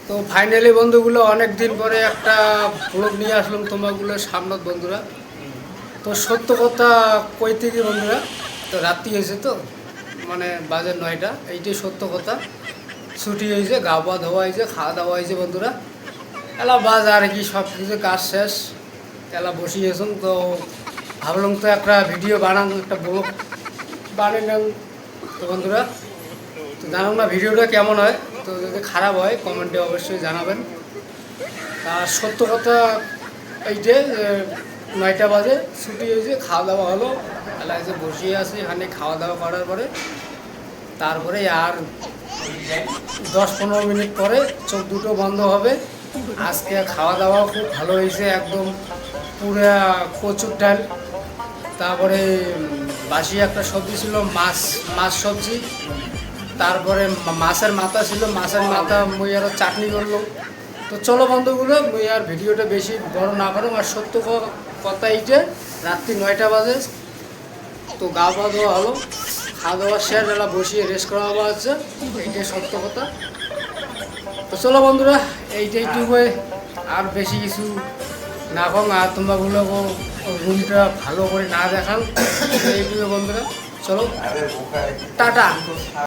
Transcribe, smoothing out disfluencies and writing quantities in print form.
তো ফাইনালি বন্ধুগুলো অনেক দিন পরে একটা ব্লগ নিয়ে আসলাম তোমাগুলোর সামনে বন্ধুরা। তো সত্য কথা কইতে কি বন্ধুরা, তো রাত্রি হয়েছে তো মানে বাজে 9টা, এইটাই সত্য কথা। ছুটি হয়েছে, গা পা ধোয়া হয়েছে, খাওয়া দাওয়া হয়েছে বন্ধুরা। এলা বাজ আর কি সব কিছু কাজ শেষ, এলা বসিয়েছেন। তো ভাবলাম তো একটা ভিডিও বানান, একটা ব্লগ বানালাম। তো বন্ধুরা তো জানাম না ভিডিওটা কেমন হয়, তো যদি খারাপ হয় কমেন্টে অবশ্যই জানাবেন। আর সত্য কথা এইটাই যে 9টা বাজে ছুটি হয়েছে, খাওয়া দাওয়া হলো, এলাকায় যে বসিয়ে আছি এখানে খাওয়া দাওয়া করার পরে তারপরে আর 10-15 মিনিট পরে চোখ দুটো বন্ধ হবে। আজকে খাওয়া দাওয়া খুব ভালো হয়েছে, একদম পুরা কচুর ডাল, তারপরে বাসি একটা সবজি ছিল, মাছ মাছ সবজি, তারপরে মাছের মাথা ছিল, মাছের মাথা মুই আরও চাটনি করলো। তো চলো বন্ধুগুলো, মুই আর ভিডিওটা বেশি বড় না করো। আর সত্য কথা এইটা, রাত্রি 9টা বাজে, তো গা পা ধোয়া হলো, খাওয়া দাওয়া শেষ, এলা বসিয়ে রেস্ট করা হওয়া হচ্ছে, এইটাই সত্য কথা। তো চলো বন্ধুরা, এইটুকু, আর বেশি কিছু না কম। আর তোমরাগুলো রুমটা ভালো করে না দেখান, এইটুকু বন্ধুরা। চলো টাটা।